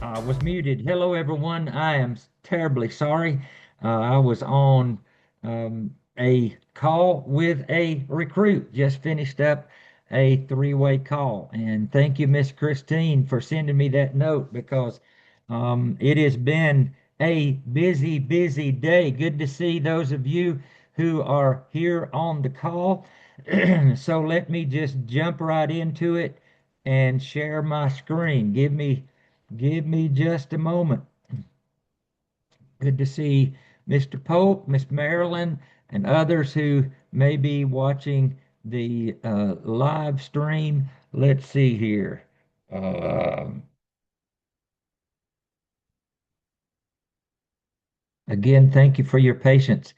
I was muted. Hello, everyone. I am terribly sorry. I was on a call with a recruit. Just finished up a three-way call. And thank you, Miss Christine, for sending me that note because it has been a busy, busy day. Good to see those of you who are here on the call. So let me just jump right into it and share my screen. Give me just a moment. Good to see Mr. Pope, Miss Marilyn, and others who may be watching the live stream. Let's see here. Um Again, thank you for your patience.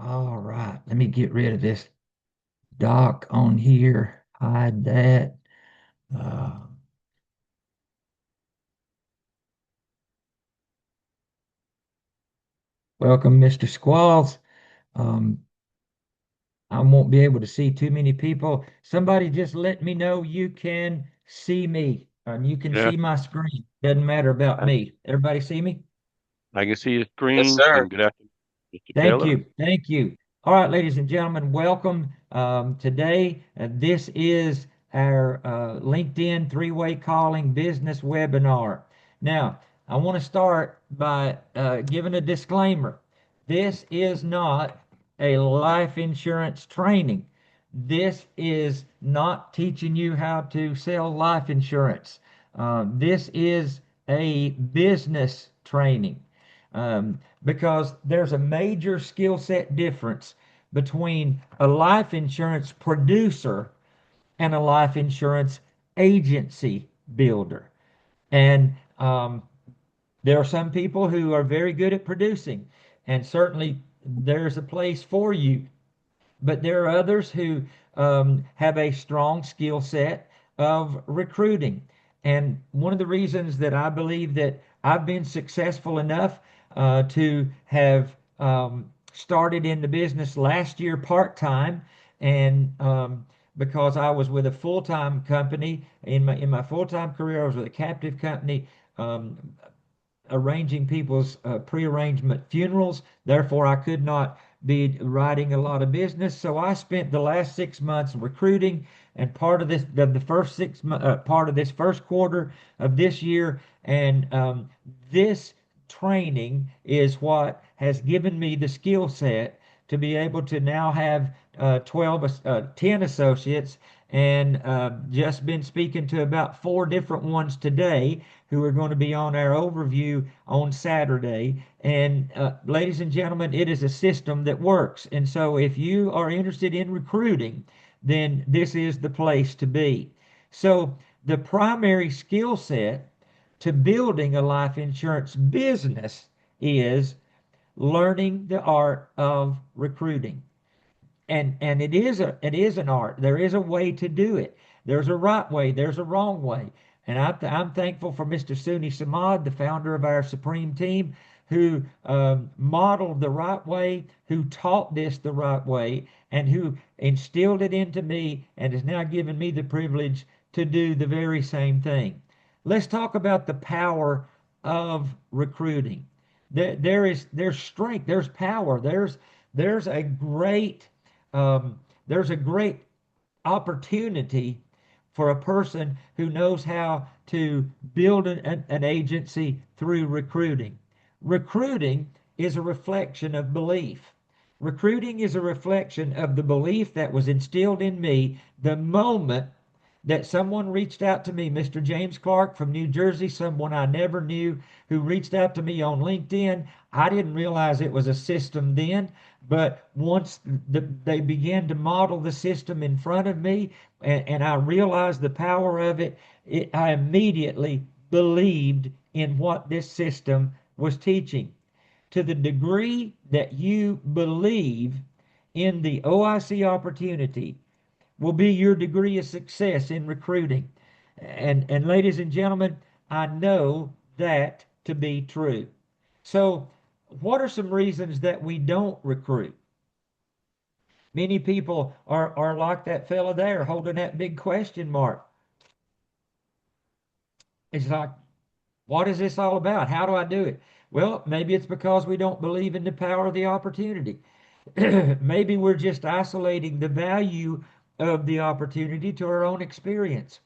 All right, let me get rid of this doc on here. Hide that. Uh, Welcome, Mr. Squalls. Um, I won't be able to see too many people. Somebody just let me know you can see me and you can Yeah, see my screen. Doesn't matter about I, me. Everybody see me? I can see your Yes, screen. sir. And good afternoon, Mr. Thank Taylor. you. Thank you. All right, ladies and gentlemen, welcome. Today, this is our LinkedIn three-way calling business webinar. Now, I want to start by giving a disclaimer. This is not a life insurance training. This is not teaching you how to sell life insurance. This is a business training because there's a major skill set difference between a life insurance producer and a life insurance agency builder. And there are some people who are very good at producing, and certainly there's a place for you, but there are others who have a strong skill set of recruiting. And one of the reasons that I believe that I've been successful enough to have started in the business last year part time, and because I was with a full time company in my full time career, I was with a captive company. Um, Arranging people's pre-arrangement funerals. Therefore, I could not be writing a lot of business. So I spent the last 6 months recruiting, and part of the first part of this first quarter of this year, and this training is what has given me the skill set to be able to now have 10 associates, and just been speaking to about four different ones today who are going to be on our overview on Saturday. And ladies and gentlemen, it is a system that works. And so if you are interested in recruiting, then this is the place to be. So the primary skill set to building a life insurance business is learning the art of recruiting. And it is an art. There is a way to do it. There's a right way, there's a wrong way. And I'm thankful for Mr. Suni Samad, the founder of our Supreme Team, who modeled the right way, who taught this the right way, and who instilled it into me and has now given me the privilege to do the very same thing. Let's talk about the power of recruiting. There's strength, there's power, there's a great there's a great opportunity for a person who knows how to build an agency through recruiting. Recruiting is a reflection of belief. Recruiting is a reflection of the belief that was instilled in me the moment that someone reached out to me, Mr. James Clark from New Jersey, someone I never knew, who reached out to me on LinkedIn. I didn't realize it was a system then, but once they began to model the system in front of me, and I realized the power of it, I immediately believed in what this system was teaching. To the degree that you believe in the OIC opportunity, will be your degree of success in recruiting. And ladies and gentlemen, I know that to be true. So What are some reasons that we don't recruit? Many people are like that fella there holding that big question mark. It's like, what is this all about? How do I do it? Well, maybe it's because we don't believe in the power of the opportunity. Maybe we're just isolating the value of the opportunity to our own experience.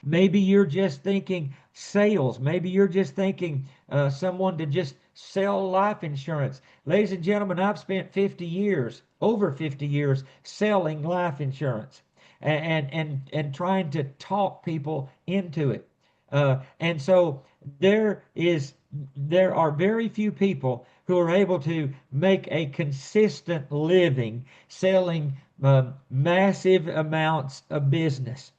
Maybe you're just thinking sales. Maybe you're just thinking someone to just sell life insurance. Ladies and gentlemen, I've spent 50 years, over 50 years, selling life insurance and trying to talk people into it. And so there are very few people who are able to make a consistent living selling massive amounts of business.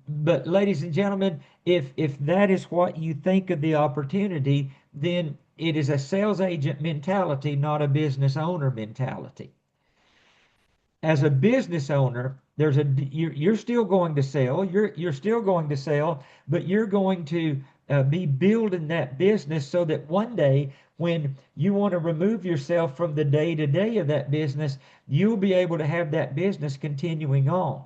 But ladies and gentlemen, if that is what you think of the opportunity, then it is a sales agent mentality, not a business owner mentality. As a business owner, you're still going to sell, you're still going to sell, but you're going to be building that business so that one day when you want to remove yourself from the day to day of that business, you'll be able to have that business continuing on.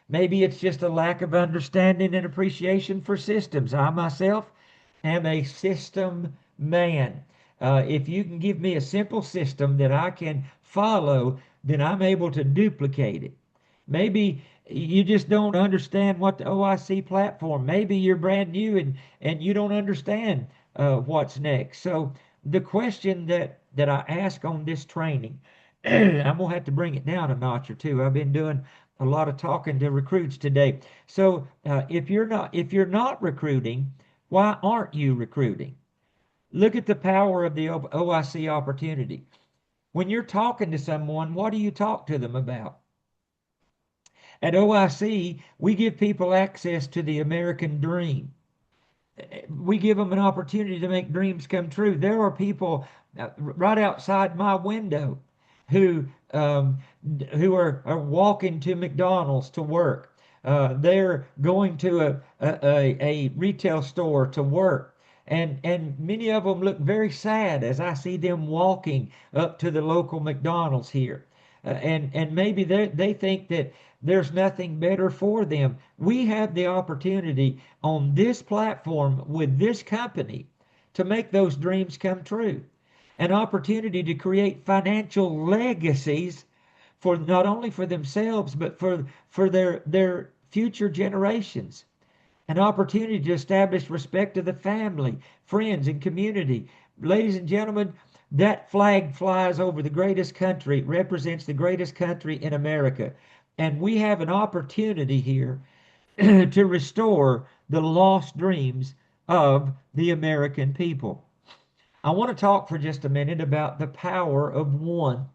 Maybe it's just a lack of understanding and appreciation for systems. I myself am a system man. If you can give me a simple system that I can follow, then I'm able to duplicate it. Maybe you just don't understand what the OIC platform. Maybe you're brand new and you don't understand what's next. So the question that I ask on this training, I'm gonna have to bring it down a notch or two. I've been doing a lot of talking to recruits today. So if you're not recruiting, why aren't you recruiting? Look at the power of the OIC opportunity. When you're talking to someone, what do you talk to them about? At OIC, we give people access to the American dream. We give them an opportunity to make dreams come true. There are people right outside my window who um, who are walking to McDonald's to work. They're going to a retail store to work. And many of them look very sad as I see them walking up to the local McDonald's here. And maybe they think that there's nothing better for them. We have the opportunity on this platform with this company to make those dreams come true. An opportunity to create financial legacies for not only for themselves but for their future generations. An opportunity to establish respect to the family, friends, and community. Ladies and gentlemen, that flag flies over the greatest country, represents the greatest country in America. And we have an opportunity here to restore the lost dreams of the American people. I want to talk for just a minute about the power of one.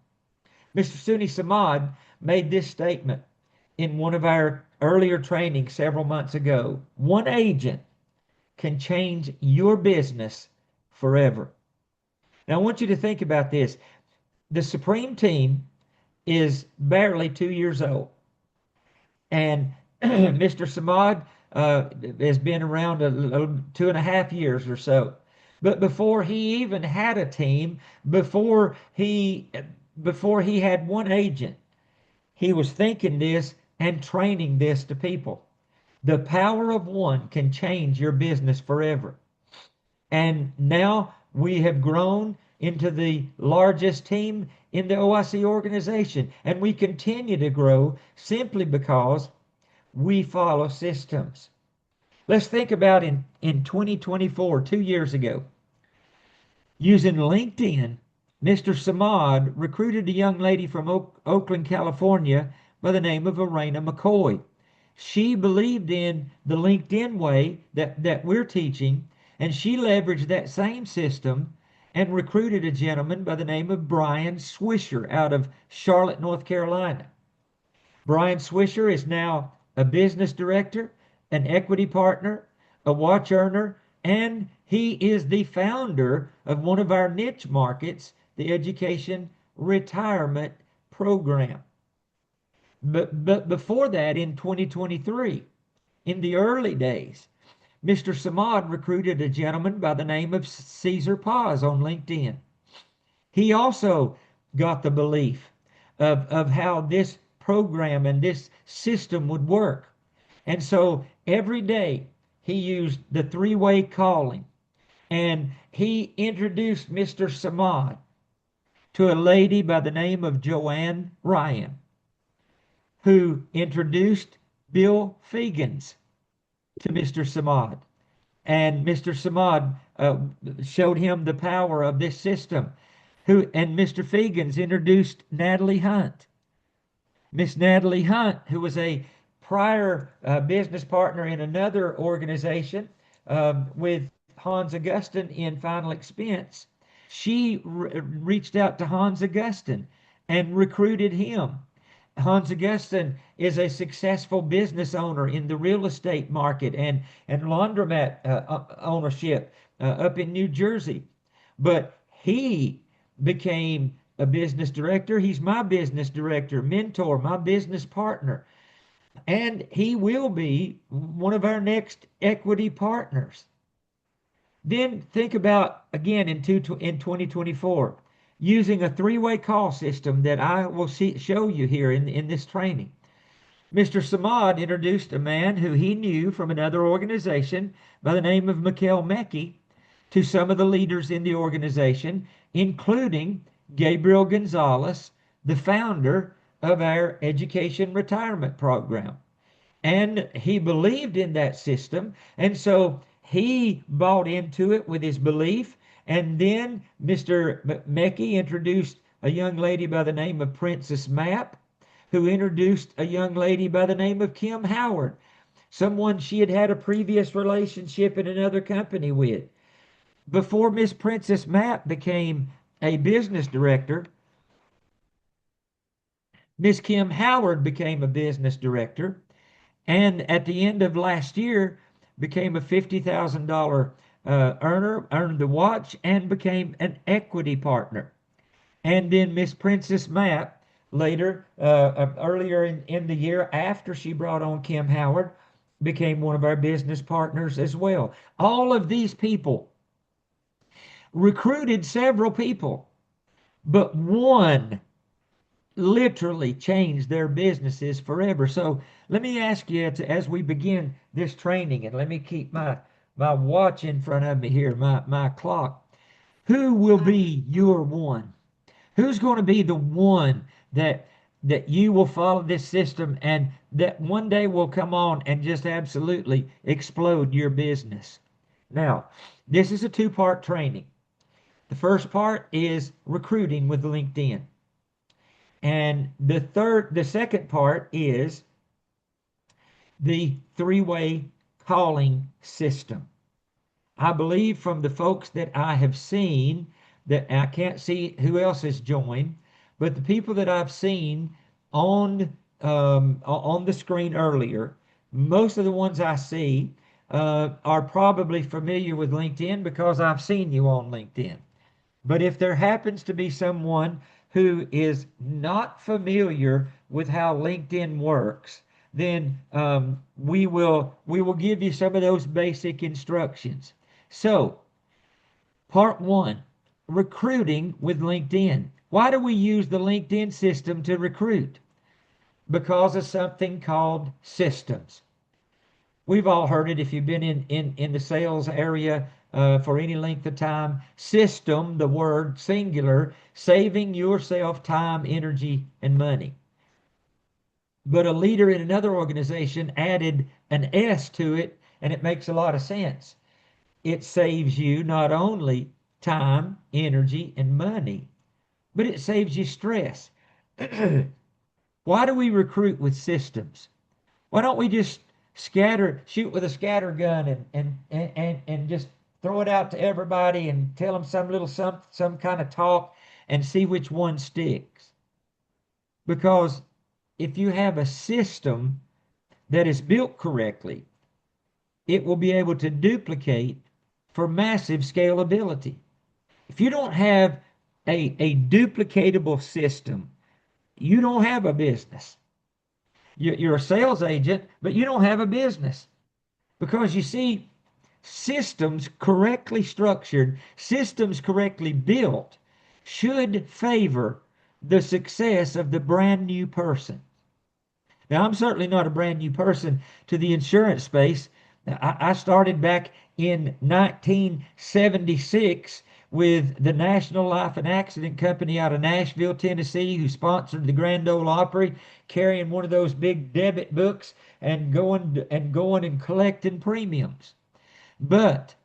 Mr. Suni Samad made this statement in one of our earlier trainings several months ago. One agent can change your business forever. Now, I want you to think about this. The Supreme Team is barely 2 years old. And Mr. Samad has been around a 2.5 years or so. But before he even had a team, before he had one agent, he was thinking this and training this to people. The power of one can change your business forever. And now we have grown into the largest team in the OIC organization. And we continue to grow simply because we follow systems. Let's think about in 2024, 2 years ago, using LinkedIn, Mr. Samad recruited a young lady from Oakland, California by the name of Arena McCoy. She believed in the LinkedIn way that we're teaching, and she leveraged that same system and recruited a gentleman by the name of Brian Swisher out of Charlotte, North Carolina. Brian Swisher is now a business director, an equity partner, a watch earner, and he is the founder of one of our niche markets, the education retirement program. But before that, in 2023, in the early days, Mr. Samad recruited a gentleman by the name of Caesar Paz on LinkedIn. He also got the belief of how this program and this system would work. And so every day he used the three-way calling, and he introduced Mr. Samad to a lady by the name of Joanne Ryan, who introduced Bill Fegans to Mr. Samad. And Mr. Samad showed him the power of this system. And Mr. Fegans introduced Natalie Hunt. Miss Natalie Hunt, who was a prior business partner in another organization with Hans Augustin in Final Expense, she reached out to Hans Augustin and recruited him. Hans Augustin is a successful business owner in the real estate market and laundromat ownership up in New Jersey. But he became a business director. He's my business director, mentor, my business partner. And he will be one of our next equity partners. Then think about, again, in 2024, using a three-way call system that I will show you here in this training. Mr. Samad introduced a man who he knew from another organization by the name of Mikhail Mecki to some of the leaders in the organization, including Gabriel Gonzalez, the founder of our education retirement program. And he believed in that system, and so he bought into it with his belief. And then Mr. Mecki introduced a young lady by the name of Princess Map, who introduced a young lady by the name of Kim Howard, someone she had had a previous relationship in another company with. Before Miss Princess Map became a business director, Miss Kim Howard became a business director, and at the end of last year became a $50,000 earner, earned the watch, and became an equity partner. And then Miss Princess Map later, earlier in the year after she brought on Kim Howard, became one of our business partners as well. All of these people recruited several people, but one literally changed their businesses forever. So let me ask you as we begin this training, and let me keep my watch in front of me here, my clock. Who will be your one? Who's going to be the one that you will follow this system and that one day will come on and just absolutely explode your business? Now, this is a two-part training. The first part is recruiting with LinkedIn. And the second part is the three-way calling system. I believe from the folks that I have seen, that I can't see who else has joined, but the people that I've seen on the screen earlier, most of the ones I see are probably familiar with LinkedIn because I've seen you on LinkedIn. But if there happens to be someone who is not familiar with how LinkedIn works, then we will give you some of those basic instructions. So, part one, recruiting with LinkedIn. Why do we use the LinkedIn system to recruit? Because of something called systems. We've all heard it if you've been in the sales area for any length of time. System, the word singular, saving yourself time, energy, and money. But a leader in another organization added an S to it, and it makes a lot of sense. It saves you not only time, energy, and money, but it saves you stress. Why do we recruit with systems? Why don't we just shoot with a scatter gun and just throw it out to everybody and tell them some kind of talk and see which one sticks? Because if you have a system that is built correctly, it will be able to duplicate for massive scalability. If you don't have a duplicatable system, you don't have a business. You're a sales agent, but you don't have a business. Because you see, systems correctly structured, systems correctly built, should favor the success of the brand new person. Now, I'm certainly not a brand new person to the insurance space. I started back in 1976 with the National Life and Accident Company out of Nashville, Tennessee, who sponsored the Grand Ole Opry, carrying one of those big debit books and going and collecting premiums. But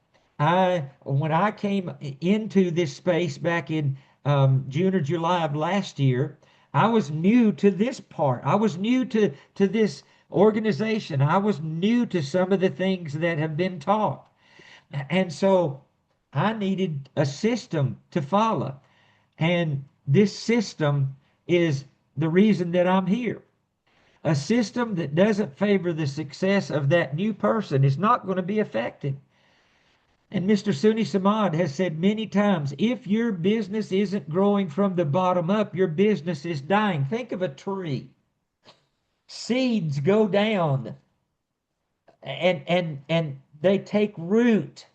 when I came into this space back in June or July of last year, I was new to this part. I was new to this organization. I was new to some of the things that have been taught. And so I needed a system to follow. And this system is the reason that I'm here. A system that doesn't favor the success of that new person is not going to be effective. And Mr. Suni Samad has said many times, if your business isn't growing from the bottom up, your business is dying. Think of a tree. Seeds go down and they take root.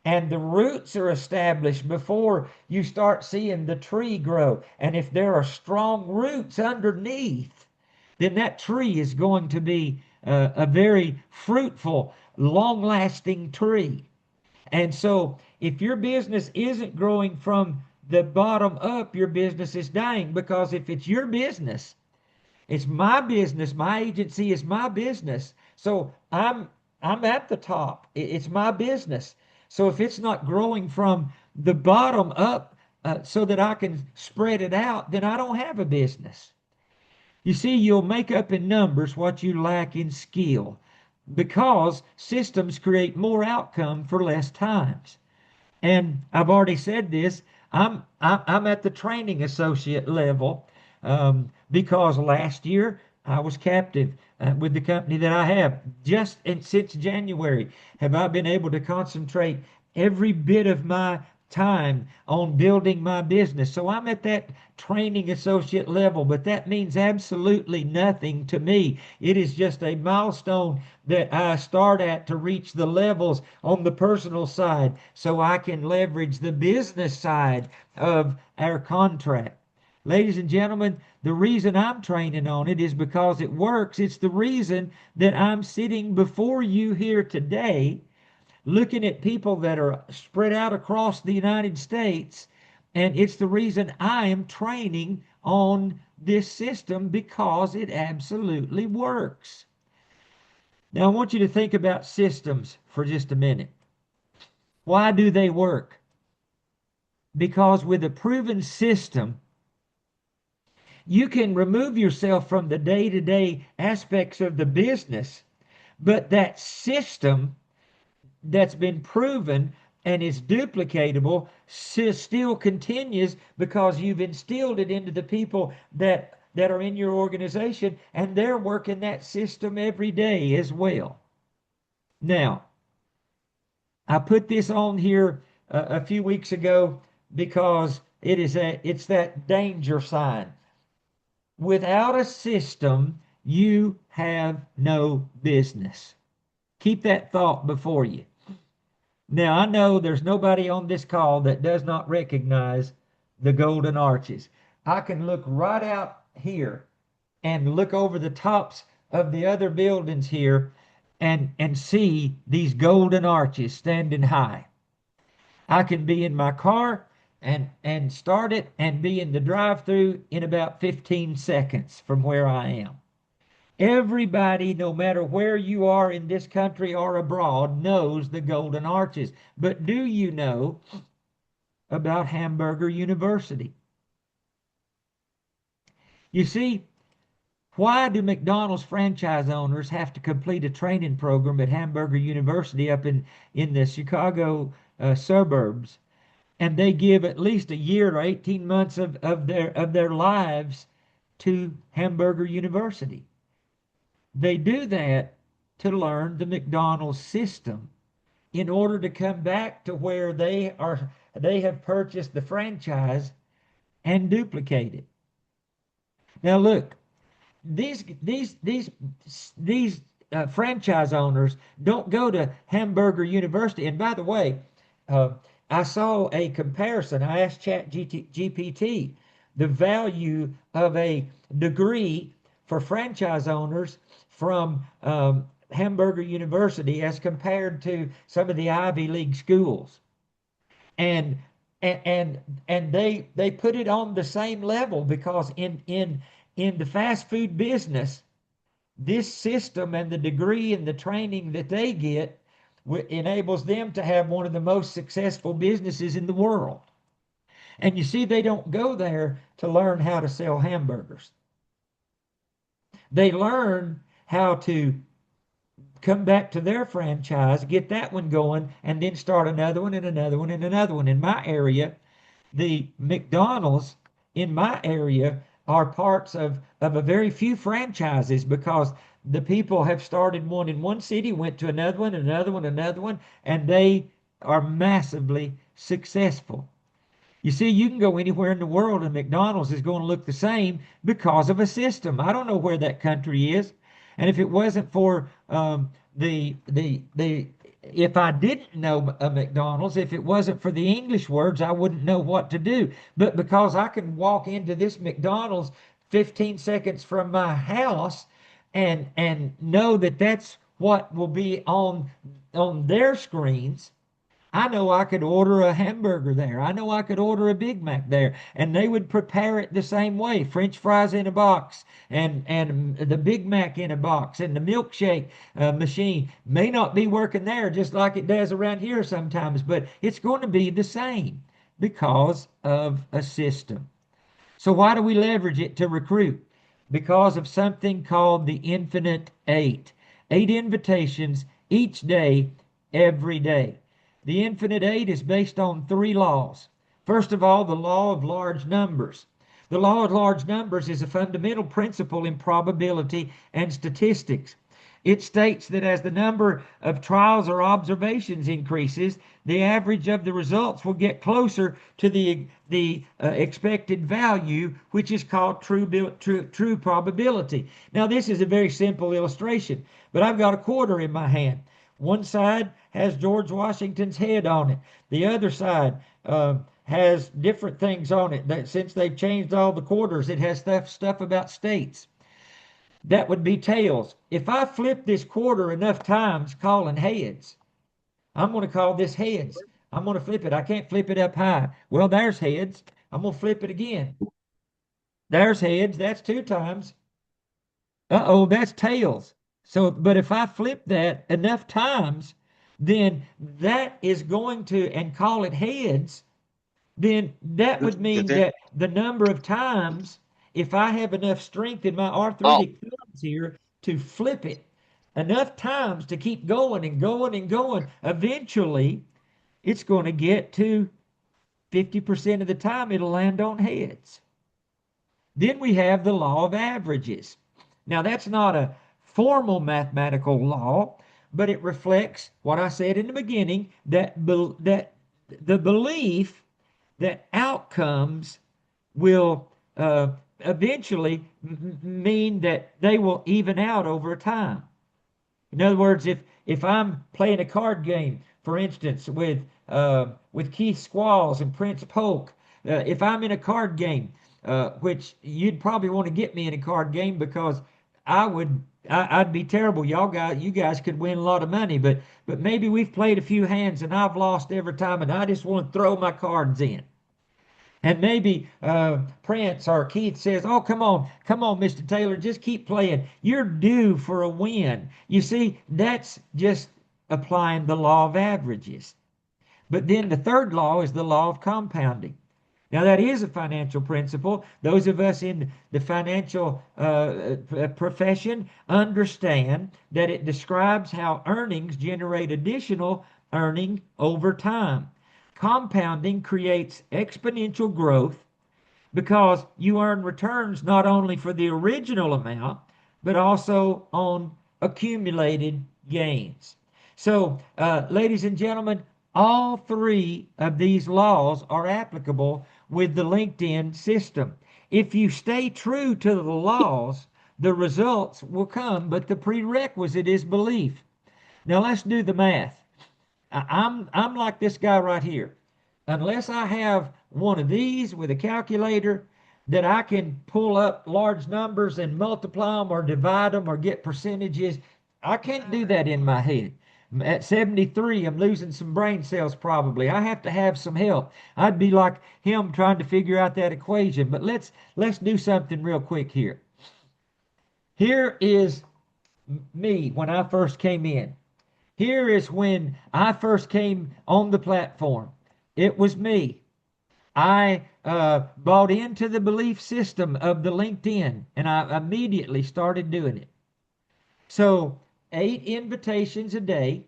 And the roots are established before you start seeing the tree grow. And if there are strong roots underneath, then that tree is going to be a very fruitful, long-lasting tree. And so if your business isn't growing from the bottom up, your business is dying, because if it's your business, it's my business, my agency is my business. So I'm at the top. It's my business. So if it's not growing from the bottom up so that I can spread it out, then I don't have a business. You see, you'll make up in numbers what you lack in skill, because systems create more outcome for less times. And I've already said this. I'm at the training associate level because last year I was captive with the company that I have. Just since January have I been able to concentrate every bit of my time on building my business. So I'm at that training associate level, but that means absolutely nothing to me. It is just a milestone that I start at to reach the levels on the personal side so I can leverage the business side of our contract. Ladies and gentlemen, the reason I'm training on it is because it works. It's the reason that I'm sitting before you here today looking at people that are spread out across the United States. And it's the reason I am training on this system, because it absolutely works. Now, I want you to think about systems for just a minute. Why do they work? Because with a proven system, you can remove yourself from the day-to-day aspects of the business, but that system that's been proven and is duplicatable still continues, because you've instilled it into the people that are in your organization, and they're working that system every day as well. Now, I put this on here a few weeks ago because it's that danger sign. Without a system, you have no business. Keep that thought before you. Now, I know there's nobody on this call that does not recognize the golden arches. I can look right out here and look over the tops of the other buildings here and see these golden arches standing high. I can be in my car and start it and be in the drive-through in about 15 seconds from where I am. Everybody, no matter where you are in this country or abroad, knows the golden arches. But do you know about Hamburger University? You see, why do McDonald's franchise owners have to complete a training program at Hamburger University up in the Chicago suburbs? And they give at least a year or 18 months of their lives to Hamburger University. They do that to learn the McDonald's system in order to come back to where they have purchased the franchise and duplicate it. Now look, these franchise owners don't go to Hamburger University. And by the way, uh, I saw a comparison. I asked GPT the value of a degree for franchise owners from Hamburger University as compared to some of the Ivy League schools. And and they put it on the same level because in the fast food business, this system and the degree and the training that they get enables them to have one of the most successful businesses in the world. And you see, they don't go there to learn how to sell hamburgers. They learn how to come back to their franchise, get that one going, and then start another one and another one and another one. In my area, the McDonald's in my area are parts of a very few franchises because the people have started one in one city, went to another one, another one, another one, and they are massively successful. You see, you can go anywhere in the world and McDonald's is going to look the same because of a system. I don't know where that country is. And if it wasn't for the if I didn't know a McDonald's, if it wasn't for the English words, I wouldn't know what to do. But because I can walk into this McDonald's 15 seconds from my house and know that that's what will be on their screens, I know I could order a hamburger there. I know I could order a Big Mac there, and they would prepare it the same way. French fries in a box, and the Big Mac in a box, and the milkshake machine may not be working there just like it does around here sometimes, but it's going to be the same because of a system. So why do we leverage it to recruit? Because of something called the Infinite Eight. 8 invitations each day, every day. The Infinite Eight is based on 3 laws. First of all, the law of large numbers. The law of large numbers is a fundamental principle in probability and statistics. It states that as the number of trials or observations increases, the average of the results will get closer to the expected value, which is called true probability. Now, this is a very simple illustration, but I've got a quarter in my hand. One side has George Washington's head on it. The other side has different things on it. That since they've changed all the quarters, it has stuff about states. That would be tails. If I flip this quarter enough times calling heads, I'm going to call this heads. I'm going to flip it. I can't flip it up high. Well, there's heads. I'm going to flip it again. There's heads. That's 2 times. Uh-oh, that's tails. So, but if I flip that enough times, then that is going to, and call it heads, then that would mean that the number of times, if I have enough strength in my arthritic thumbs here to flip it enough times to keep going and going and going, eventually it's going to get to 50% of the time it'll land on heads. Then we have the law of averages. Now, that's not a formal mathematical law, but it reflects what I said in the beginning, that the belief that outcomes will eventually mean that they will even out over time. In other words, if I'm playing a card game, for instance, with Keith Squalls and Prince Polk, if I'm in a card game, which you'd probably want to get me in a card game because I'd be terrible. You guys could win a lot of money, but maybe we've played a few hands and I've lost every time, and I just want to throw my cards in. And maybe Prince or Keith says, "Oh, come on, Mr. Taylor, just keep playing. You're due for a win." You see, that's just applying the law of averages. But then the third law is the law of compounding. Now, that is a financial principle. Those of us in the financial profession understand that it describes how earnings generate additional earning over time. Compounding creates exponential growth because you earn returns not only for the original amount, but also on accumulated gains. So, ladies and gentlemen, all 3 of these laws are applicable with the LinkedIn system. If you stay true to the laws, the results will come, but the prerequisite is belief. Now let's do the math. I'm like this guy right here. Unless I have one of these with a calculator that I can pull up large numbers and multiply them or divide them or get percentages, I can't do that in my head. At 73, I'm losing some brain cells probably. I have to have some help. I'd be like him trying to figure out that equation. But let's do something real quick here. Here is me when I first came in. Here is when I first came on the platform. It was me. I bought into the belief system of the LinkedIn and I immediately started doing it. So 8 invitations a day.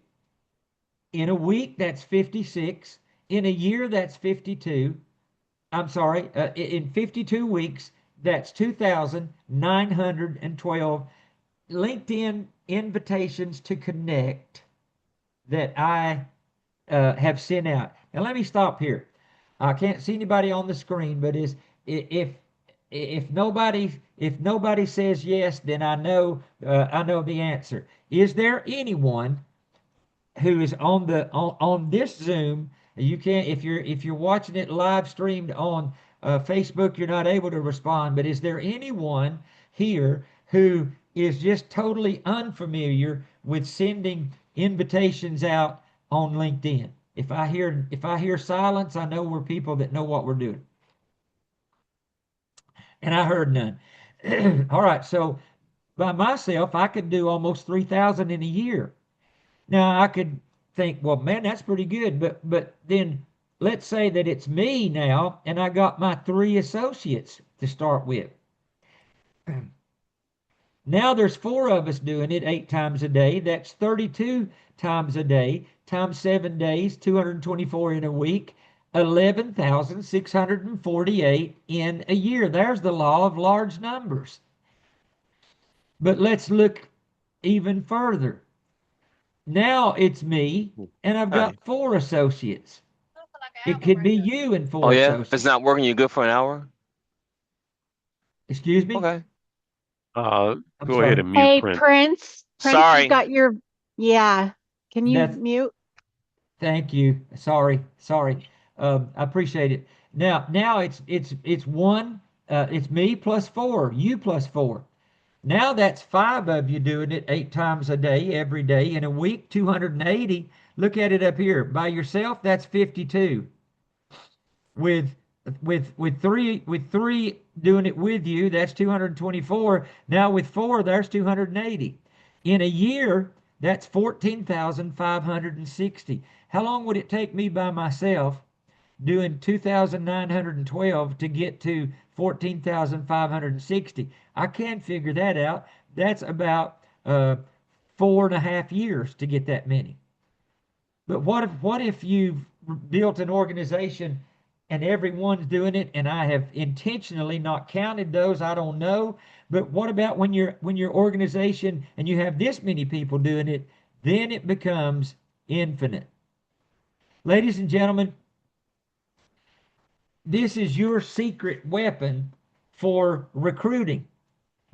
In a week, that's 56. In a year, that's 52. I'm sorry, in 52 weeks, that's 2,912 LinkedIn invitations to connect that I have sent out. Now let me stop here. I can't see anybody on the screen, but if nobody says yes, then I know the answer. Is there anyone who is on this Zoom? You can't if you're watching it live streamed on Facebook, you're not able to respond. But is there anyone here who is just totally unfamiliar with sending invitations out on LinkedIn? If I hear silence, I know we're people that know what we're doing. And I heard none. All right, so by myself, I could do almost 3,000 in a year. Now I could think, well, man, that's pretty good. But then let's say that it's me now, and I got my 3 associates to start with. Now there's 4 of us doing it 8 times a day. That's 32 times a day times 7 days, 224 in a week, 11,648 in a year. There's the law of large numbers. But let's look even further. Now it's me, and I've Hi. got 4 associates. It could be you and Oh four yeah, if it's associates. not working, you're good for an hour. Excuse me? Okay. I'm Go ahead sorry. and mute Hey, Prince. Prince, you've Sorry. got your, yeah. Can you That's mute? Thank you. Sorry. I appreciate it. Now it's one. It's me plus 4, you plus 4. Now that's 5 of you doing it 8 times a day, every day in a week, 280. Look at it up here. By yourself, that's 52. With with three doing it with you, that's 224. Now with 4, there's 280. In a year, that's 14,560. How long would it take me by myself doing 2,912 to get to 14,560? I can figure that out. That's about 4.5 years to get that many. But what if you've built an organization and everyone's doing it, and I have intentionally not counted those? I don't know. But what about when your organization and you have this many people doing it? Then it becomes infinite. Ladies and gentlemen, this is your secret weapon for recruiting.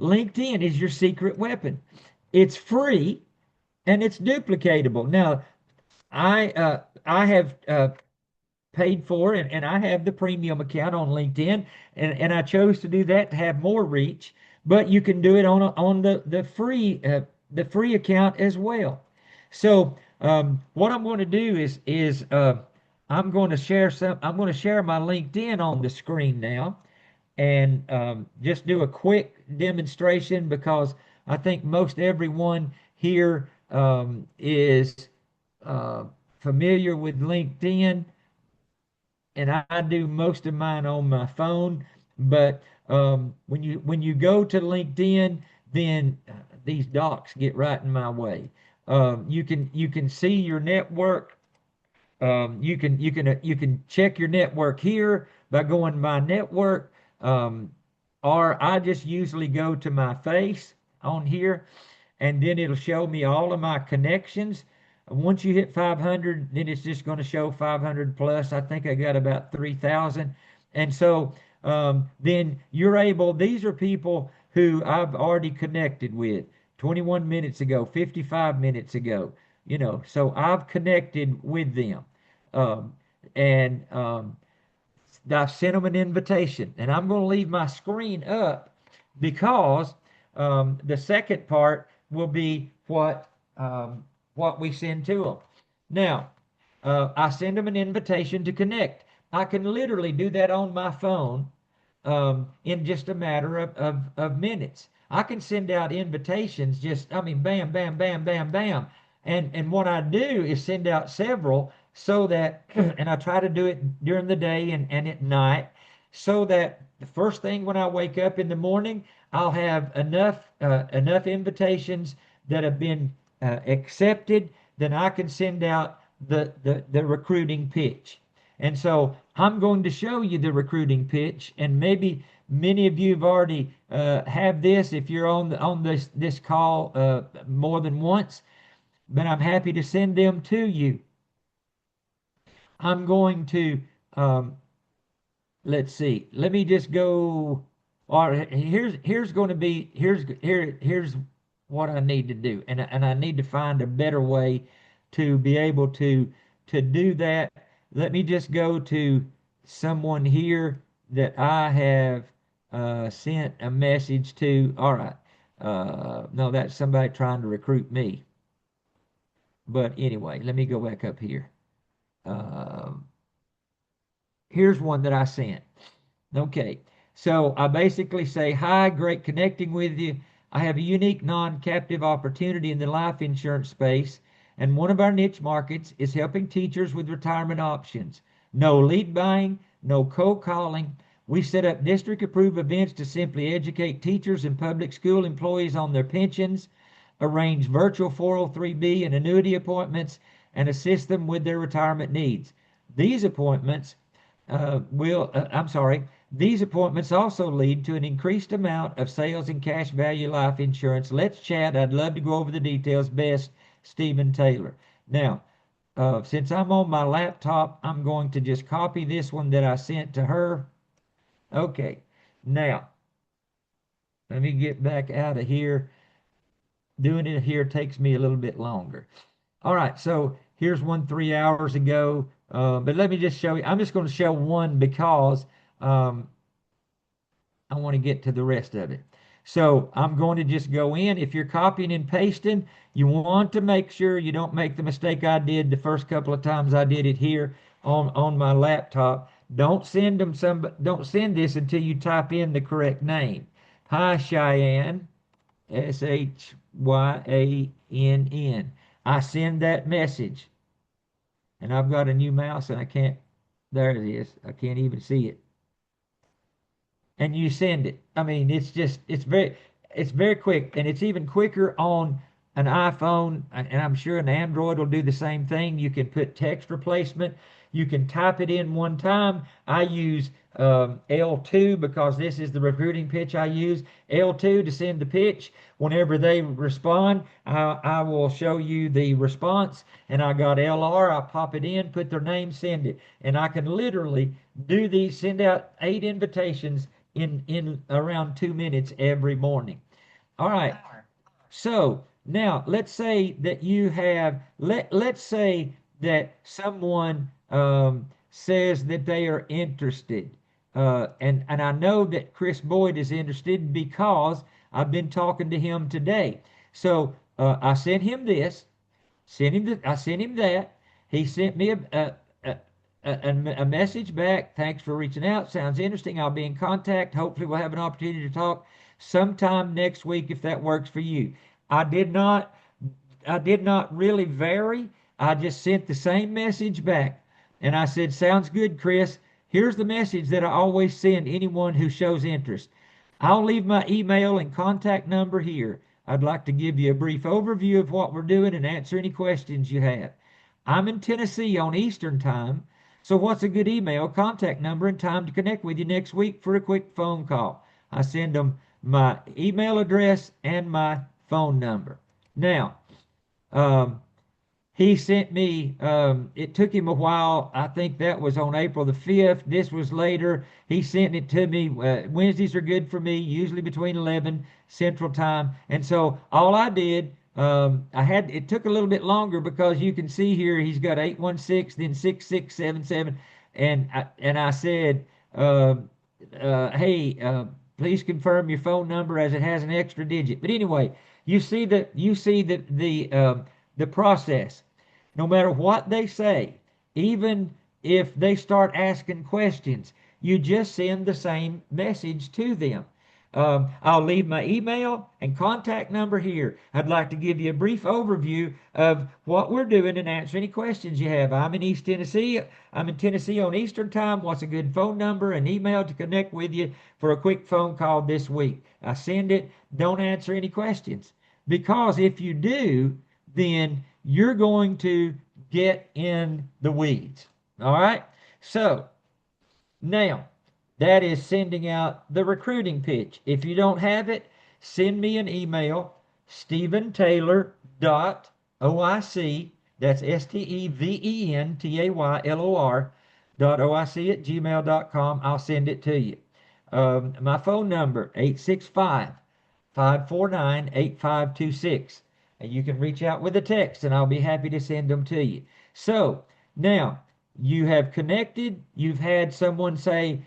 LinkedIn is your secret weapon. It's free and it's duplicatable. Now, I have paid for and I have the premium account on LinkedIn, and I chose to do that to have more reach. But you can do it on the free account as well. So what I'm going to do is I'm going to share my LinkedIn on the screen now, and just do a quick demonstration because I think most everyone here is uh, familiar with LinkedIn, and I do most of mine on my phone. But when you go to LinkedIn, then these docs get right in my way. You can see your network. You can check your network here by going to my network, um, or I just usually go to my face on here, and then it'll show me all of my connections. Once you hit 500, then it's just going to show 500 plus. I think I got about 3,000. And so then you're able, these are people who I've already connected with 21 minutes ago, 55 minutes ago, so I've connected with them. Um, and I sent them an invitation, and I'm going to leave my screen up because the second part will be what we send to them. Now, I send them an invitation to connect. I can literally do that on my phone in just a matter of minutes. I can send out invitations I mean, bam, bam, bam, bam, bam. And what I do is send out several so that, and I try to do it during the day and at night, so that the first thing when I wake up in the morning, I'll have enough invitations that have been accepted, then I can send out the recruiting pitch. And so I'm going to show you the recruiting pitch, and maybe many of you have already have this if you're on this call more than once, but I'm happy to send them to you. I'm going to let's see. Let me just go. All right, here's going to be here's what I need to do, and I need to find a better way to be able to do that. Let me just go to someone here that I have sent a message to. All right. No, that's somebody trying to recruit me. But anyway, let me go back up here. Um, Here's one that I sent. Okay, so I basically say, hi, great connecting with you. I have a unique non-captive opportunity in the life insurance space, and one of our niche markets is helping teachers with retirement options. No lead buying, no cold calling. We set up district-approved events to simply educate teachers and public school employees on their pensions, arrange virtual 403B and annuity appointments, and assist them with their retirement needs. These appointments these appointments also lead to an increased amount of sales and cash value life insurance. Let's chat. I'd love to go over the details. Best, Stephen Taylor. Now, since I'm on my laptop, I'm going to just copy this one that I sent to her. Okay. Now, let me get back out of here. Doing it here takes me a little bit longer. All right, so here's one 3 hours ago. But let me just show you. I'm just going to show one because I want to get to the rest of it. So I'm going to just go in. If you're copying and pasting, you want to make sure you don't make the mistake I did the first couple of times I did it here on my laptop. Don't send this until you type in the correct name. Hi, Cheyenne. Syann. I send that message. And I've got a new mouse and I can't, there it is. I can't even see it. And you send it. I mean, it's very quick, and it's even quicker on an iPhone, and I'm sure an Android will do the same thing. You can put text replacement. You can type it in one time. I use L2 because this is the recruiting pitch I use. L2 to send the pitch. Whenever they respond, I will show you the response. And I got LR. I pop it in, put their name, send it. And I can literally do these, send out 8 invitations in around 2 minutes every morning. All right. So now let's say that you have, let's say that someone says that they are interested. And I know that Chris Boyd is interested because I've been talking to him today. So I sent him this, I sent him that. He sent me a message back. Thanks for reaching out. Sounds interesting. I'll be in contact. Hopefully we'll have an opportunity to talk sometime next week if that works for you. I did not really vary. I just sent the same message back. And I said, sounds good, Chris. Here's the message that I always send anyone who shows interest. I'll leave my email and contact number here. I'd like to give you a brief overview of what we're doing and answer any questions you have. I'm in Tennessee on Eastern Time, so what's a good email, contact number, and time to connect with you next week for a quick phone call? I send them my email address and my phone number. Now, he sent me, it took him a while. I think that was on April the 5th. This was later. He sent it to me. Wednesdays are good for me, usually between 11 Central Time. And so all I did, it took a little bit longer because you can see here he's got 816, then 6677. And I said, hey, please confirm your phone number as it has an extra digit. But anyway, you see the process. No matter what they say, even if they start asking questions, you just send the same message to them. I'll leave my email and contact number here. I'd like to give you a brief overview of what we're doing and answer any questions you have. I'm in East Tennessee. I'm in Tennessee on Eastern Time. What's a good phone number and email to connect with you for a quick phone call this week? I send it. Don't answer any questions. Because if you do, then you're going to get in the weeds. All right? So, now, that is sending out the recruiting pitch. If you don't have it, send me an email, StephenTaylor.oic, that's SteventayLor.oic@gmail.com. I'll send it to you. My phone number, 865-549-8526. And you can reach out with a text and I'll be happy to send them to you. So, now, you have connected. You've had someone say,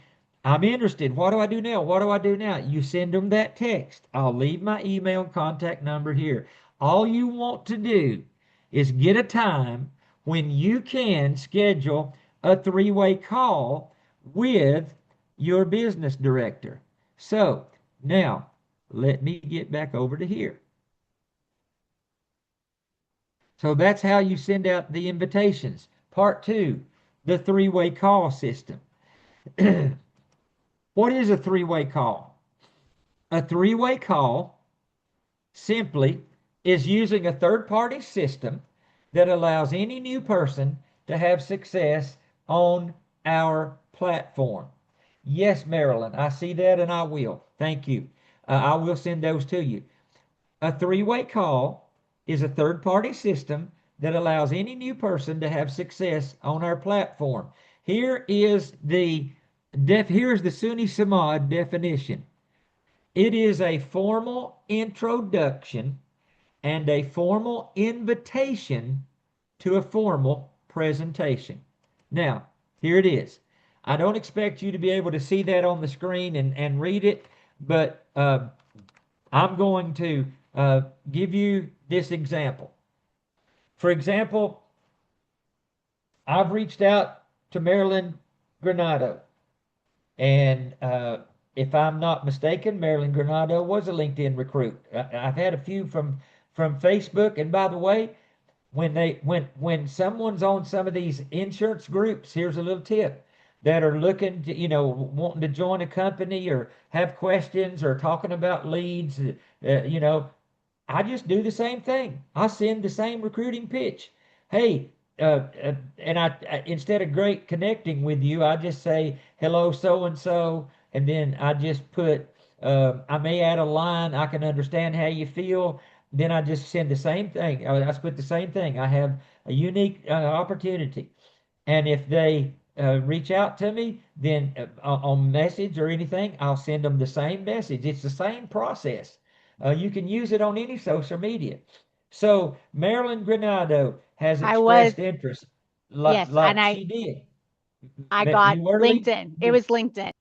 I'm interested. What do I do now? What do I do now? You send them that text. I'll leave my email and contact number here. All you want to do is get a time when you can schedule a three-way call with your business director. So now let me get back over to here. So that's how you send out the invitations. Part 2, the three-way call system. What is a three-way call? A three-way call simply is using a third-party system that allows any new person to have success on our platform. Yes, Marilyn, I see that and I will. Thank you. I will send those to you. A three-way call is a third-party system that allows any new person to have success on our platform. Here is the SUNY Samad definition. It is a formal introduction and a formal invitation to a formal presentation. Now, here it is. I don't expect you to be able to see that on the screen and read it, but I'm going to give you this example. For example, I've reached out to Marilyn Granado. And if I'm not mistaken, Marilyn Granado was a LinkedIn recruit. I've had a few from Facebook. And by the way, when someone's on some of these insurance groups, here's a little tip, that are looking to, wanting to join a company or have questions or talking about leads, I just do the same thing. I send the same recruiting pitch. Hey, and I instead of great connecting with you, I just say hello so and so, and then I just put I may add a line. I can understand how you feel. Then I just send the same thing. I put the same thing. I have a unique opportunity, and if they reach out to me, then on message or anything, I'll send them the same message. It's the same process. You can use it on any social media. So Marilyn Granado has expressed interest Yes, like and she did. I got You were LinkedIn. It was LinkedIn.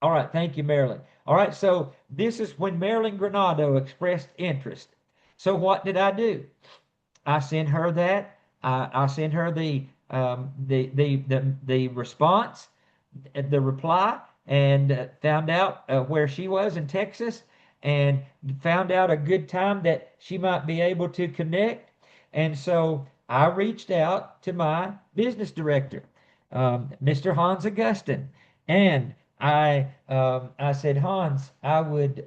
All right, thank you, Marilyn. All right, so this is when Marilyn Granado expressed interest. So what did I do? I sent her that. I sent her the response, the reply, and found out where she was in Texas, and found out a good time that she might be able to connect. And so I reached out to my business director, Mr. Hans Augustin, and I said, Hans, I would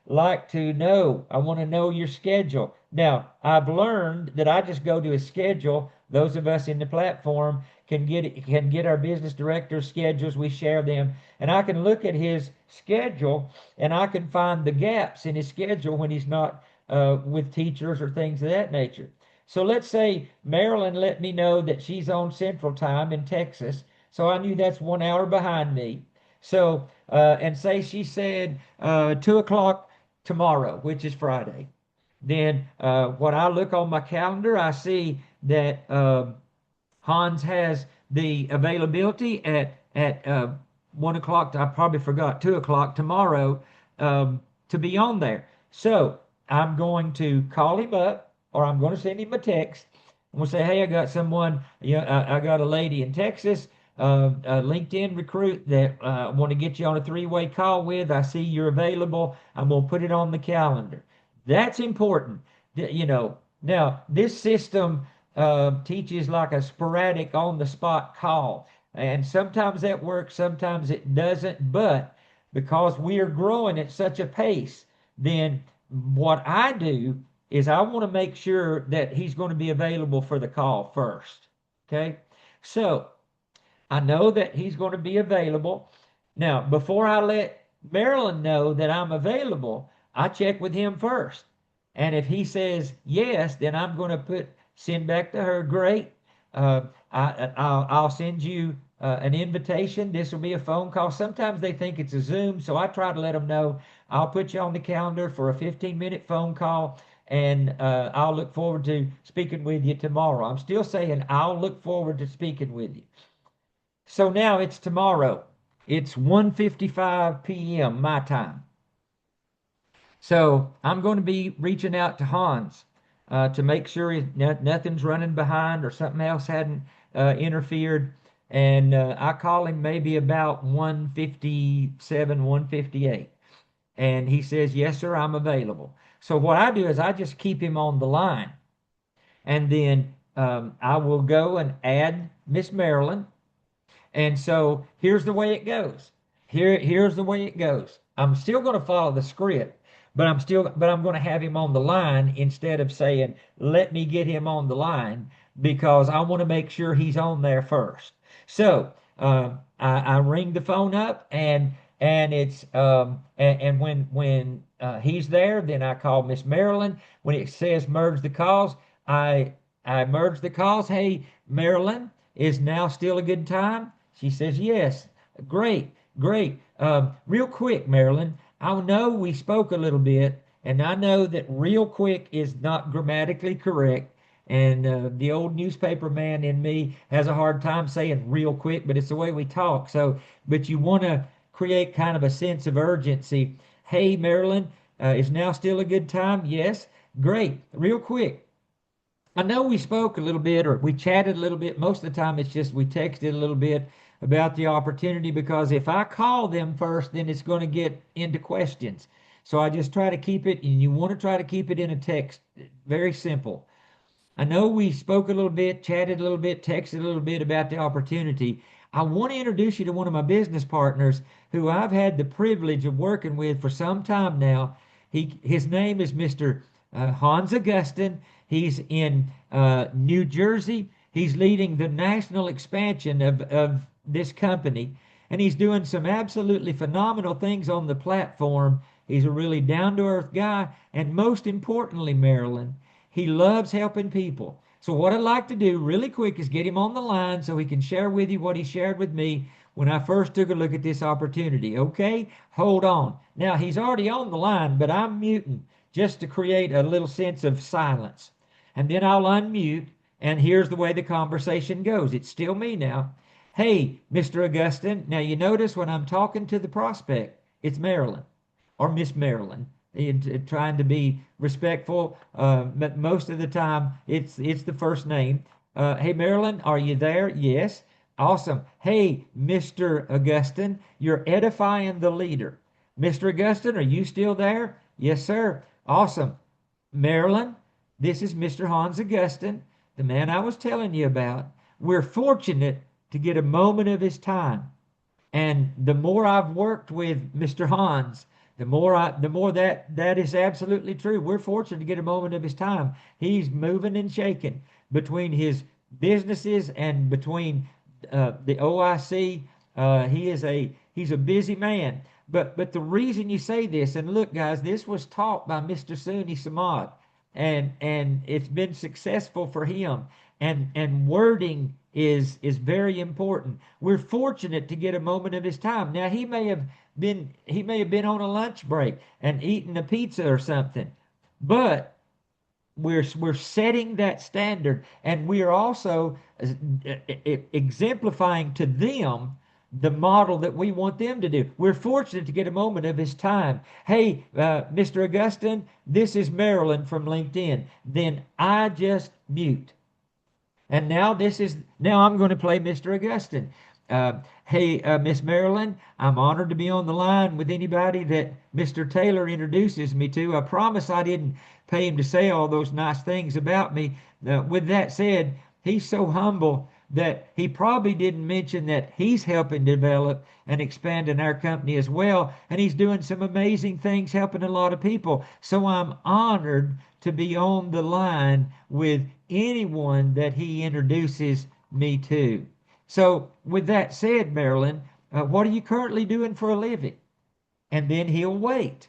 like to know. I want to know your schedule. Now, I've learned that I just go to a schedule. Those of us in the platform can get our business director's schedules. We share them, and I can look at his schedule and I can find the gaps in his schedule when he's not with teachers or things of that nature. So let's say Marilyn let me know that she's on Central Time in Texas. So I knew that's 1 hour behind me. So, and say she said 2 o'clock tomorrow, which is Friday. Then when I look on my calendar, I see that Hans has the availability at 1 o'clock. I probably forgot 2 o'clock tomorrow to be on there. So I'm going to call him up, or I'm going to send him a text. I'm going to say, hey, I got someone. I got a lady in Texas, a LinkedIn recruit that I want to get you on a three-way call with. I see you're available. I'm going to put it on the calendar. That's important. Now this system teaches like a sporadic on the spot call. And sometimes that works, sometimes it doesn't. But because we are growing at such a pace, then what I do is I want to make sure that he's going to be available for the call first. Okay. So I know that he's going to be available. Now, before I let Marilyn know that I'm available, I check with him first. And if he says yes, then I'm going to send back to her, great. I'll send you an invitation. This will be a phone call. Sometimes they think it's a Zoom, so I try to let them know I'll put you on the calendar for a 15-minute phone call, and I'll look forward to speaking with you tomorrow. I'm still saying I'll look forward to speaking with you. So now it's tomorrow. It's 1:55 p.m. my time. So I'm going to be reaching out to Hans to make sure nothing's running behind or something else hadn't interfered. And I call him maybe about 1:57, 1:58. And he says, yes, sir, I'm available. So what I do is I just keep him on the line. And then I will go and add Miss Marilyn. And so here's the way it goes. Here's the way it goes. I'm still going to follow the script, but I'm going to have him on the line instead of saying, let me get him on the line, because I want to make sure he's on there first. So I ring the phone up, and it's and when he's there, then I call Miss Marilyn. When it says merge the calls, I merge the calls. Hey, Marilyn, is now still a good time? She says, yes. Great, great. Real quick, Marilyn, I know we spoke a little bit, and I know that real quick is not grammatically correct. And the old newspaper man in me has a hard time saying real quick, but it's the way we talk. So, but you want to create kind of a sense of urgency. Hey, Marilyn, is now still a good time? Yes. Great. Real quick. I know we spoke a little bit, or we chatted a little bit. Most of the time it's just we texted a little bit about the opportunity, because if I call them first, then it's going to get into questions. So I just try to keep it, and you want to try to keep it in a text. Very simple. I know we spoke a little bit, chatted a little bit, texted a little bit about the opportunity. I want to introduce you to one of my business partners who I've had the privilege of working with for some time now. His name is Mr. Hans Augustin. He's in New Jersey. He's leading the national expansion of this company, and he's doing some absolutely phenomenal things on the platform. He's a really down-to-earth guy, and most importantly, Marilyn, he loves helping people. So what I'd like to do really quick is get him on the line so he can share with you what he shared with me when I first took a look at this opportunity. Okay? Hold on. Now, he's already on the line, but I'm muting just to create a little sense of silence. And then I'll unmute, and here's the way the conversation goes. It's still me now. Hey, Mr. Augustin. Now, you notice when I'm talking to the prospect, it's Marilyn or Miss Marilyn. Trying to be respectful, but most of the time it's the first name. Hey, Marilyn, are you there? Yes. Awesome. Hey, Mr. Augustin, you're edifying the leader. Mr. Augustin, are you still there? Yes, sir. Awesome. Marilyn, this is Mr. Hans Augustin, the man I was telling you about. We're fortunate to get a moment of his time. And the more I've worked with Mr. Hans, the more that is absolutely true. We're fortunate to get a moment of his time. He's moving and shaking between his businesses and between the OIC. He's a busy man. But the reason you say this, and look, guys, this was taught by Mr. Suni Samad. and it's been successful for him. And wording is very important. We're fortunate to get a moment of his time. Now he may have been on a lunch break and eaten a pizza or something, but we're setting that standard, and we are also exemplifying to them the model that we want them to do. We're fortunate to get a moment of his time. Hey, Mr. Augustine, this is Marilyn from LinkedIn. Then I just mute. And now I'm going to play Mr. Augustine. Hey, Miss Marilyn, I'm honored to be on the line with anybody that Mr. Taylor introduces me to. I promise I didn't pay him to say all those nice things about me. With that said, he's so humble that he probably didn't mention that he's helping develop and expand in our company as well. And he's doing some amazing things, helping a lot of people. So I'm honored to be on the line with anyone that he introduces me to. So, with that said, Marilyn, what are you currently doing for a living? And then he'll wait.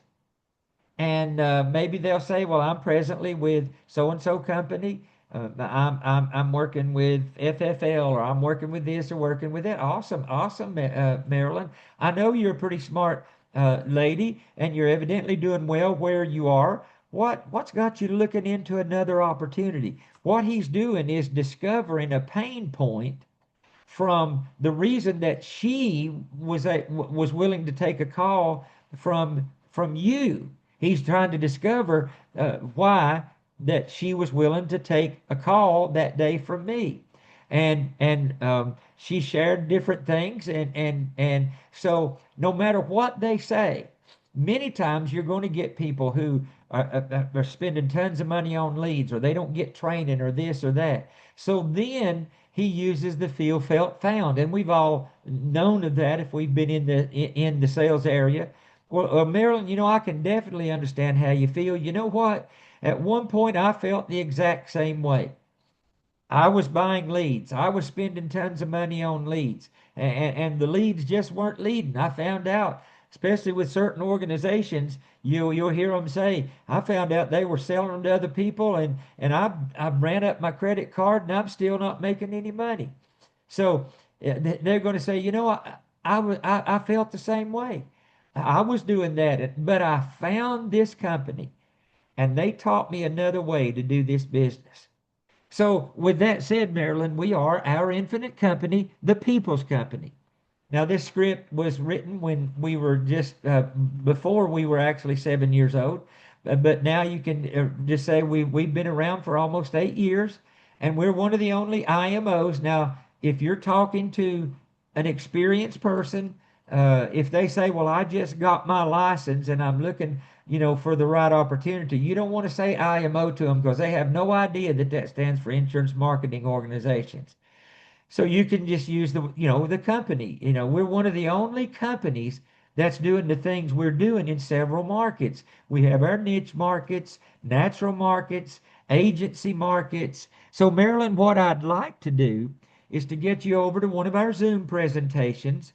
And maybe they'll say, well, I'm presently with so and so company. I'm working with FFL, or I'm working with this or working with that. Awesome, awesome, Marilyn. I know you're a pretty smart lady, and you're evidently doing well where you are. What's got you looking into another opportunity? What he's doing is discovering a pain point from the reason that she was willing to take a call from you. He's trying to discover why that she was willing to take a call that day from me, and she shared different things, and so no matter what they say, many times you're going to get people who are spending tons of money on leads, or they don't get training, or this or that. So then he uses the feel, felt, found, and we've all known of that if we've been in the sales area. Well, Marilyn, I can definitely understand how you feel. You know what? At one point, I felt the exact same way. I was buying leads. I was spending tons of money on leads, and the leads just weren't leading. I found out, especially with certain organizations, you'll hear them say, "I found out they were selling them to other people, and I ran up my credit card, and I'm still not making any money." So they're going to say, I felt the same way. I was doing that, but I found this company, and they taught me another way to do this business. So, with that said, Marilyn, we are our infinite company, the People's Company. Now, this script was written when we were just before we were actually 7 years old, but now you can just say we've been around for almost 8 years, and we're one of the only IMOs. Now, if you're talking to an experienced person, if they say, "Well, I just got my license and I'm looking, for the right opportunity," you don't want to say IMO to them, because they have no idea that that stands for Insurance Marketing Organizations. So you can just use the company. We're one of the only companies that's doing the things we're doing in several markets. We have our niche markets, natural markets, agency markets. So, Marilyn, what I'd like to do is to get you over to one of our Zoom presentations.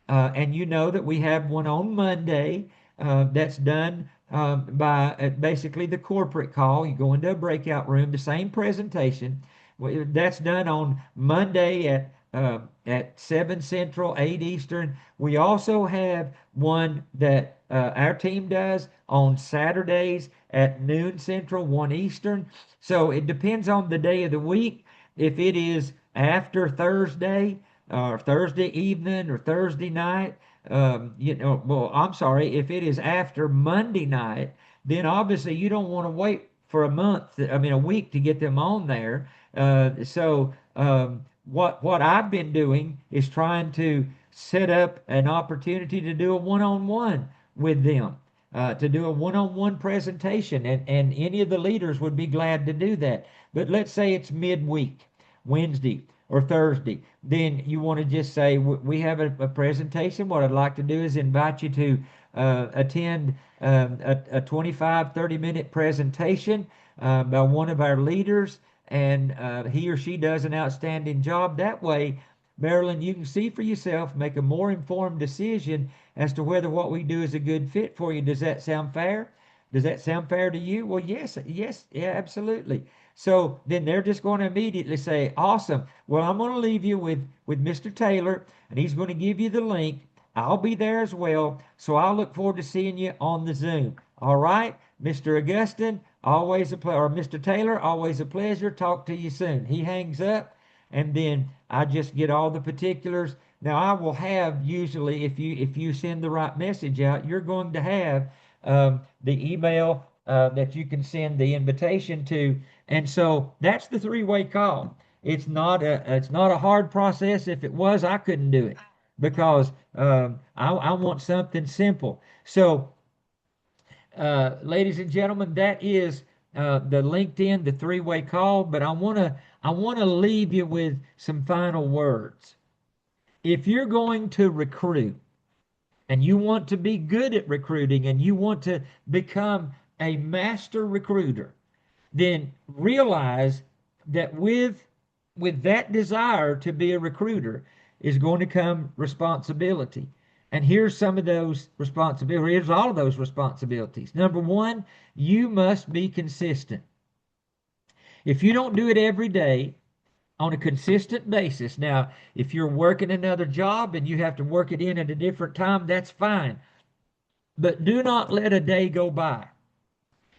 And you know that we have one on Monday that's done by basically the corporate call. You go into a breakout room, the same presentation. That's done on Monday at 7 Central, 8 Eastern. We also have one that our team does on Saturdays at noon Central, 1 Eastern. So it depends on the day of the week. If it is after Thursday, or Thursday evening, or Thursday night, well, I'm sorry, if it is after Monday night, then obviously you don't want to wait for a week to get them on there. What I've been doing is trying to set up an opportunity to do a one-on-one with them, to do a one-on-one presentation, and any of the leaders would be glad to do that. But let's say it's midweek, Wednesday or Thursday, then you want to just say, we have a presentation. What I'd like to do is invite you to attend a 25, 30-minute presentation by one of our leaders, and he or she does an outstanding job. That way, Marilyn, you can see for yourself, make a more informed decision as to whether what we do is a good fit for you. Does that sound fair? Does that sound fair to you? Well, yes, yes, yeah, absolutely. So then they're just going to immediately say, awesome. Well, I'm going to leave you with Mr. Taylor, and he's going to give you the link. I'll be there as well. So I'll look forward to seeing you on the Zoom. All right, Mr. Augustine, always a pleasure. Or Mr. Taylor, always a pleasure. Talk to you soon. He hangs up, and then I just get all the particulars. Now I will have, usually, if you send the right message out, you're going to have the email that you can send the invitation to. And so that's the three-way call. It's not a hard process. If it was, I couldn't do it because I want something simple. So, ladies and gentlemen, that is the LinkedIn, the three-way call. But I wanna leave you with some final words. If you're going to recruit, and you want to be good at recruiting, and you want to become a master recruiter, then realize that with that desire to be a recruiter is going to come responsibility. And here's some of those responsibilities. Here's all of those responsibilities. Number one, you must be consistent. If you don't do it every day on a consistent basis, now, if you're working another job and you have to work it in at a different time, that's fine. But do not let a day go by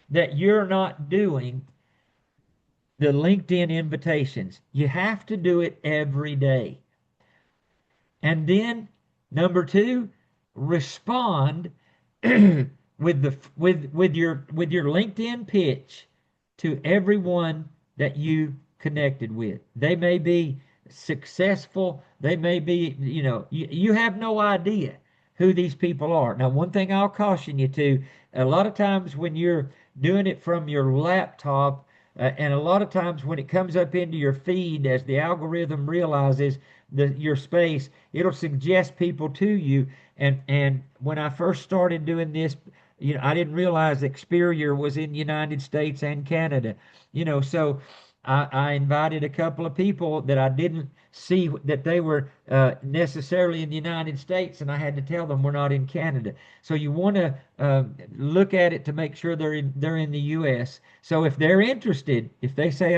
that you're not doing the LinkedIn invitations. You have to do it every day. And then number two, respond with your LinkedIn pitch to everyone that you connected with. They may be successful. They may be, you have no idea who these people are. Now, one thing I'll caution you to, a lot of times when you're doing it from your laptop, and a lot of times when it comes up into your feed, as the algorithm realizes your space, it'll suggest people to you. And when I first started doing this, I didn't realize Experior was in the United States and Canada. So I invited a couple of people that I didn't see that they were necessarily in the United States, and I had to tell them we're not in Canada. So you want to look at it to make sure they're in the U.S. So if they're interested, if they say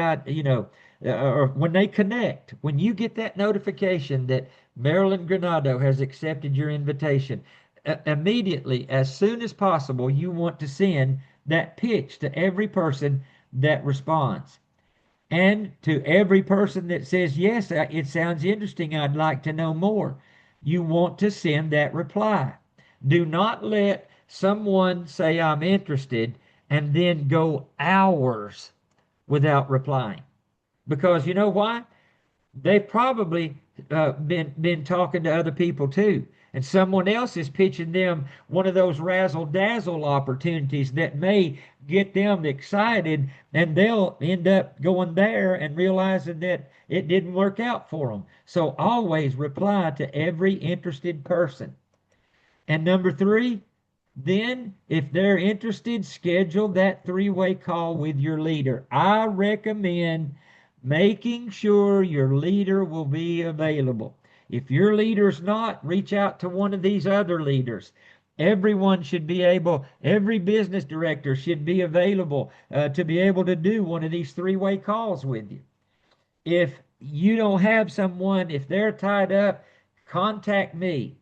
or when they connect, when you get that notification that Marilyn Granado has accepted your invitation, immediately, as soon as possible, you want to send that pitch to every person that responds. And to every person that says, yes, it sounds interesting, I'd like to know more, you want to send that reply. Do not let someone say, I'm interested, and then go hours without replying. Because you know why? They've probably been talking to other people too. And someone else is pitching them one of those razzle dazzle opportunities that may get them excited, and they'll end up going there and realizing that it didn't work out for them. So always reply to every interested person. And number three, then if they're interested, schedule that three-way call with your leader. I recommend making sure your leader will be available. If your leader's not, reach out to one of these other leaders. Everyone should be able, every business director should be available to be able to do one of these three-way calls with you. If you don't have someone, if they're tied up, contact me.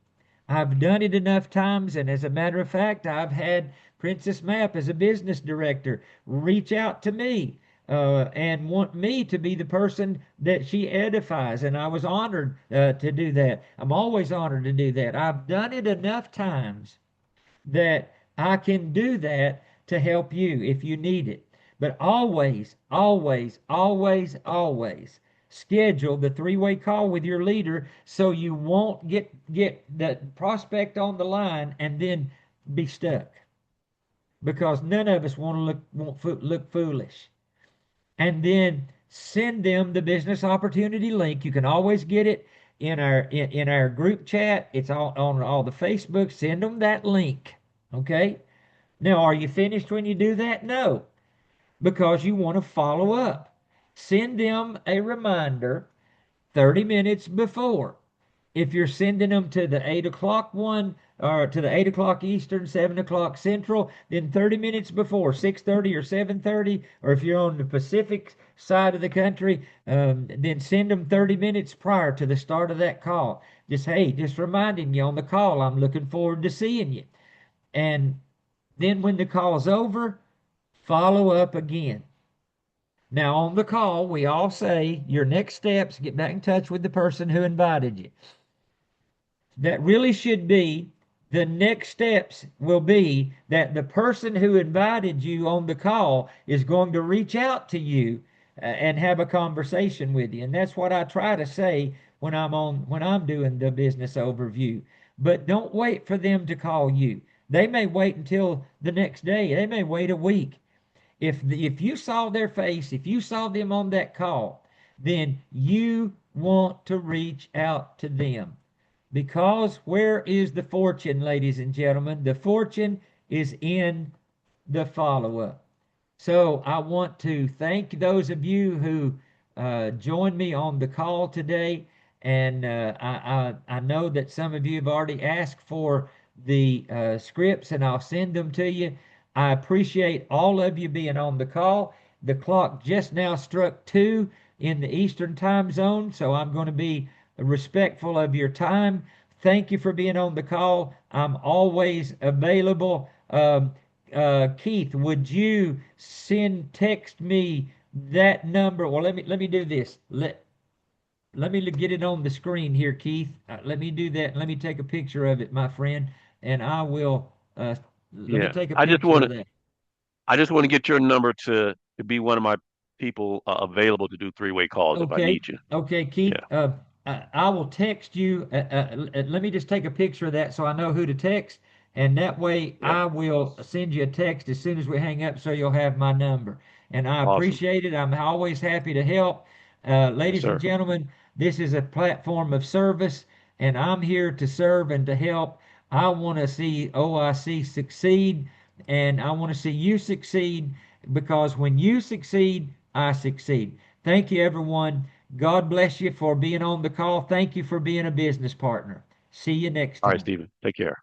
I've done it enough times, and as a matter of fact, I've had Princess Map as a business director reach out to me and want me to be the person that she edifies, and I was honored to do that. I'm always honored to do that. I've done it enough times that I can do that to help you if you need it. But always, always, always, always schedule the three-way call with your leader so you won't get the prospect on the line and then be stuck. Because none of us want to look foolish. And then send them the business opportunity link. You can always get it in our group chat. It's all on all the Facebook. Send them that link. Okay? Now, are you finished when you do that? No, because you want to follow up. Send them a reminder 30 minutes before. If you're sending them to the 8 o'clock one or to the 8 o'clock Eastern, 7 o'clock Central, then 30 minutes before 6:30 or 7:30, or if you're on the Pacific side of the country, then send them 30 minutes prior to the start of that call. Just reminding you on the call, I'm looking forward to seeing you. And then when the call's over, follow up again. Now, on the call, we all say your next steps, get back in touch with the person who invited you. That really should be the next steps will be that the person who invited you on the call is going to reach out to you and have a conversation with you. And that's what I try to say when I'm doing the business overview. But don't wait for them to call you. They may wait until the next day. They may wait a week. If you saw their face, if you saw them on that call, then you want to reach out to them. Because where is the fortune, ladies and gentlemen? The fortune is in the follow-up. So I want to thank those of you who joined me on the call today. And I know that some of you have already asked for the scripts, and I'll send them to you. I appreciate all of you being on the call. The clock just now struck 2 in the Eastern time zone, so I'm going to be respectful of your time. Thank you for being on the call. I'm always available. Keith, would you text me that number? Well, let me do this. Let me get it on the screen here, Keith. Let me do that. Let me take a picture of it, my friend, and I will. Let me Yeah. take a I just picture want of to that. I just want to get your number to be one of my people available to do three-way calls if I Okay, need you. okay, Keith. Yeah. I will text you. Let me just take a picture of that so I know who to text, and that way Yep. I will send you a text as soon as we hang up, so you'll have my number. And I Awesome. appreciate it. I'm always happy to help. Yes, Ladies and sir. gentlemen, this is a platform of service, and I'm here to serve and to help. I want to see OIC succeed, and I want to see you succeed because when you succeed, I succeed. Thank you, everyone. God bless you for being on the call. Thank you for being a business partner. See you next All right, time. Stephen. Take care.